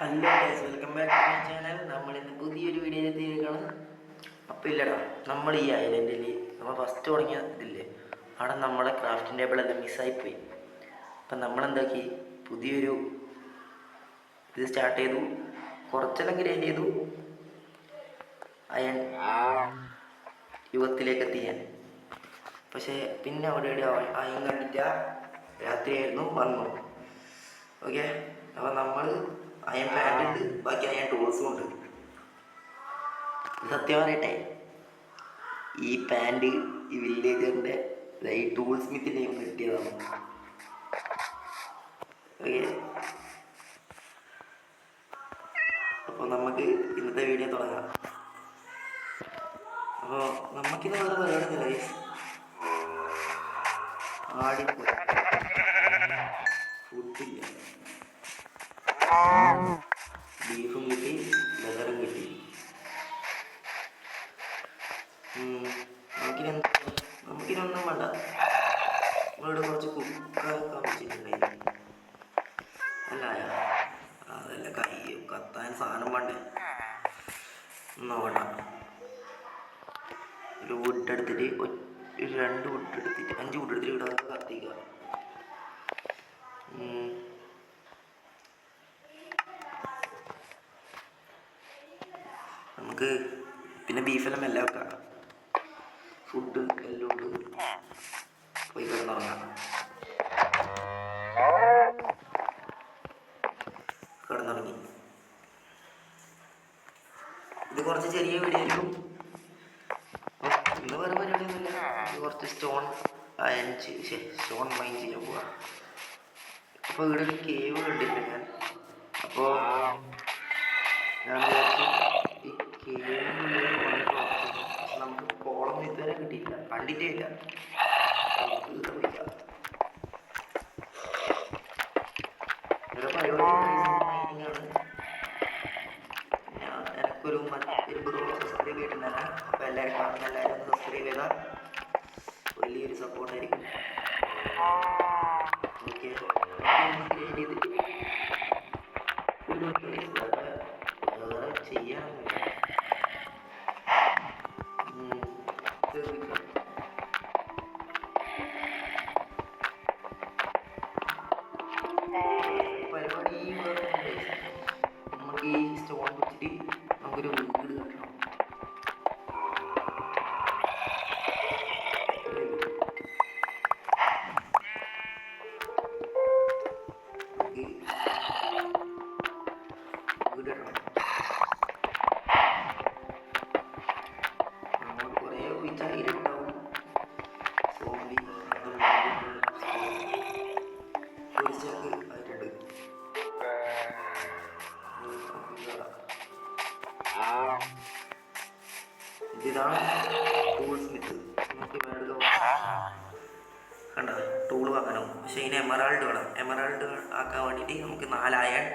Hello guys, welcome back to my channel. നമ്മളിന്ന് പുതിയൊരു video എത്തിയിരിക്കുകയാണ്. അപ്പോൾ ഇല്ലടാ, നമ്മൾ ഈ ഐലൻഡിൽ നമ്മൾ ഫസ്റ്റ് തുടങ്ങിയ ഇതില്ലേ, അവിടെ നമ്മളെ ക്രാഫ്റ്റിംഗ് ടേബിളെല്ലാം മിസ്സായിപ്പോയി. അപ്പം നമ്മളെന്താക്കി, പുതിയൊരു ഇത് സ്റ്റാർട്ട് ചെയ്തു. കുറച്ചെല്ലാം ഗ്രൈൻഡ് ചെയ്തു അയൺ യുഗത്തിലേക്ക് എത്തിയാൻ. പക്ഷേ പിന്നെ അവിടെ അയൺ കണ്ടിട്ട് രാത്രിയായിരുന്നു വന്നു. ഓക്കെ, അപ്പോൾ നമ്മൾ അയൺ പാൻറ് ഉണ്ട്, ബാക്കി അയൺ ടൂൾസും ഉണ്ട്. സത്യം പറയട്ടെ, ഈ പാൻറ് ഈ വില്ലേജറിൻ്റെ ഈ ടൂൾ സ്മിത്തിൻ്റെ കിട്ടിയതാണ്. ഓക്കെ, അപ്പോൾ നമുക്ക് ഇന്നത്തെ വീഡിയോ തുടങ്ങാം. അപ്പോൾ നമുക്കിന്ന് വേറെ പരിപാടി ഗൈസ്, ആടിപ്പോയി ഫുഡില്ല, ബീഫും കിട്ടി, ലെതറും കിട്ടി. നമുക്കിനൊന്നും വേണ്ട. നമ്മളിവിടെ കുറച്ച് കുക്കൊക്കെ വെച്ചിട്ടുണ്ടായിരുന്നു. അല്ല, അതല്ല, കത്താൻ സാധനം വേണ്ടേ. നോക്കണ്ട, ഒരു വുഡ് എടുത്തിട്ട് ഒരു 2 വുഡ് എടുത്തിട്ട് 5 വുഡ് എടുത്തിട്ട് ഇവിടെ കത്തിക്കുക. നമുക്ക് പിന്നെ ബീഫെല്ലാം എല്ലാം വെക്കാം. ഫുഡ് എല്ലാം ഉണ്ട്, പോയി കിടന്നുറങ്ങാം. കിടന്നുറങ്ങി. ഇത് കുറച്ച് ചെറിയ വീഡിയോ ആയിരിക്കും. ഇന്ന് വേറെ പരിപാടിയൊന്നുമില്ല. കുറച്ച് സ്റ്റോൺ മൈൻ ചെയ്യാൻ പോവാ. അപ്പോൾ ഇവിടെ ഒരു കേവ് കണ്ടിട്ടുണ്ട് ഞാൻ. അപ്പോൾ ഞാൻ വിചാരിച്ചു ഈ കേവിനുള്ളിൽ നമുക്ക് കോളൊന്നും ഇതുവരെ കിട്ടിയില്ല, കണ്ടിട്ടേ ഇല്ല. ഇവിടെ പരിപാടി മൈനിങ്ങാണ്. എനിക്കൊരു സബ്സ്ക്രൈബ് ചെയ്തിട്ടുണ്ടല്ല. അപ്പോൾ എല്ലാവരും കാണുന്ന എല്ലാവരും ഒന്ന് സബ്സ്ക്രൈബ് ചെയ്താൽ വലിയൊരു സപ്പോർട്ടായിരിക്കും. ഓക്കെ, ചെയ്തിട്ട് വേറെ ചെയ്യാനൊന്നുമില്ല. പരിപാടി നമുക്ക് ഈ സ്റ്റോൺ വെച്ചിട്ട് നമുക്കൊരു വീട് കെട്ടണം. നമ്മൾ കുറേ വിചാരിണ്ടാവും. സോംബി ആയിട്ടുണ്ട്. ഇതാണ് ടൂൾ സ്മിത്ത്. നമുക്ക് കണ്ട ടൂൾ വാങ്ങണം. പക്ഷേ ഇതിന് എമറാൾഡ് വേണം. എമറാൾഡ് ആക്കാൻ വേണ്ടിയിട്ട് നമുക്ക് 4 അയൺ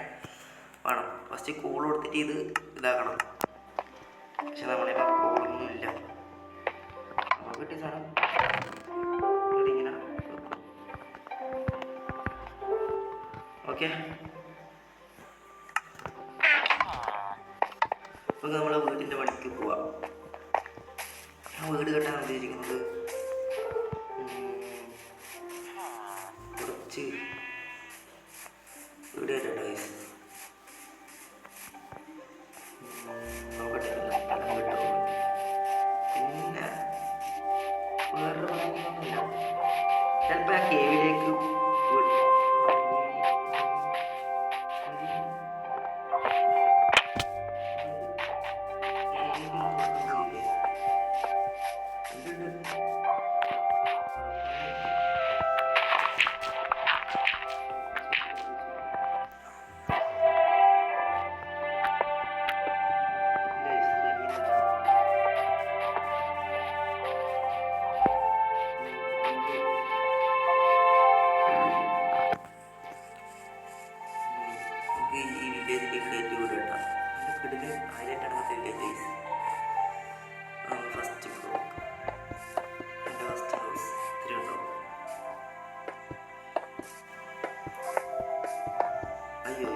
വേണം. ഫസ്റ്റ് കൂൾ കൊടുത്തിട്ട് ഇത് ഇതാക്കണം. പക്ഷെ നമ്മളിപ്പോൾ കൂളൊന്നും ഇല്ല. നമുക്ക് കിട്ടിയ സാധനം ഇങ്ങനെ. ഓക്കെ, അപ്പോൾ നമ്മളെ വീടിൻ്റെ പണിക്ക് പോവാം. ഞാൻ വീട് കെട്ടാൻ ഉദ്ദേശിക്കുന്നത് കുറച്ച് വീട് കെട്ടണ്ട ഗൈസ്. നോക്കട്ടെ സ്ഥലം കിട്ടും. പിന്നെ വേറെ പണിയൊന്നുമില്ല. ചിലപ്പോൾ ആ കേവിലേക്ക് ഈ വില്ലേജിലേക്ക് കയറ്റി വിടട്ടാം. കിടന്ന് അതിലേക്കാണ് വില്ലേജ്. ഫസ്റ്റ് ഫ്ലോർ, എൻ്റെ ഫസ്റ്റ് ഹൗസ് തിരുവനന്തപുരം. അയ്യോ,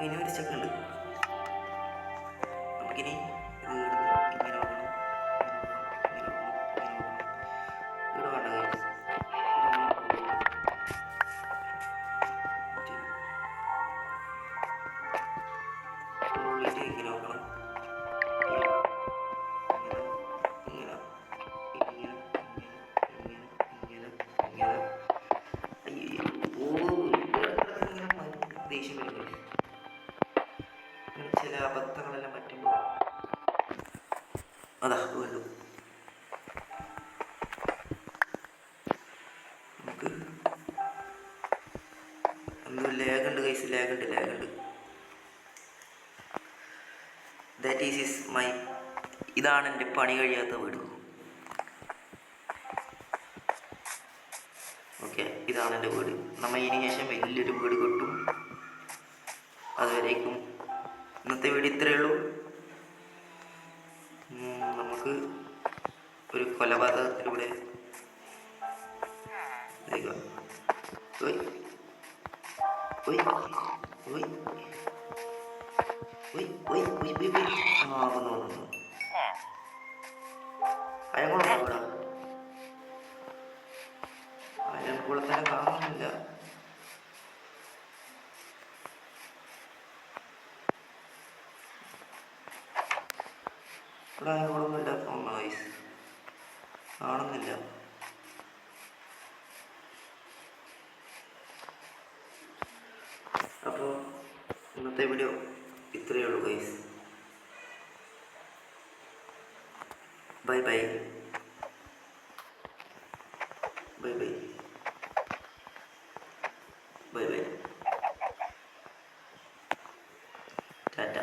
ഇനി ഒരു ചെക്കുണ്ട്. നമുക്കിനി ഇത് ഇങ്ങനെ നോക്കണം, ഇവിടെ വേണ്ട guys. ഇങ്ങനെ നോക്കണം, ഇങ്ങനെ ഇങ്ങനെ ഇങ്ങനെ ഇങ്ങനെ ഇങ്ങനെ. അയ്യോ ദേഷ്യം വരുന്നത് ചില അബദ്ധങ്ങളെല്ലാം പറ്റുമ്പോൾ അതാ വീണ്ടും നമുക്ക് എന്തോ ലാഗുണ്ട് കൈസ്, ലാഗുണ്ട്. ദാറ്റ് ഈസ് മൈ, ഇതാണ് എൻ്റെ പണി കഴിയാത്ത വീട്. ഓക്കെ, ഇതാണ് എൻ്റെ വീട്. നമ്മൾ ഇതിന് ശേഷം വലിയൊരു വീട് കിട്ടും. അതുവരേക്കും ഇന്നത്തെ വീഡിയോ ഇത്രയേ ഉള്ളൂ. നമുക്ക് ഒരു കൊലപാതകത്തിലൂടെ അയൽക്കുളത്തിനെ കാണുന്നില്ല. ഇവിടെ അയൽക്കുളമൊന്നും ഇല്ലാത്ത വയസ്സ് കാണുന്നില്ല. അപ്പോൾ ഇന്നത്തെ വീഡിയോ ഇത്രയേ ഉള്ളൂ guys. Bye bye bye bye bye bye, ടാറ്റ.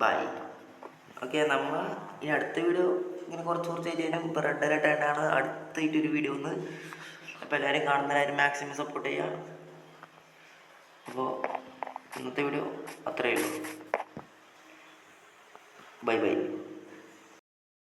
ബൈ. ഓക്കെ, നമ്മൾ ഈ അടുത്ത വീഡിയോ ഇങ്ങനെ കുറച്ച് കഴിഞ്ഞാൽ ഇപ്പോൾ റെഡ് അലേർട്ട് ആയിട്ടാണ് അടുത്തായിട്ടൊരു വീഡിയോ ഒന്ന്. അപ്പോൾ എല്ലാവരും കാണുന്നവരാരും മാക്സിമം സപ്പോർട്ട് ചെയ്യുക. അപ്പോൾ ഇന്നത്തെ വീഡിയോ അത്രയേ ഉള്ളൂ. Bye bye.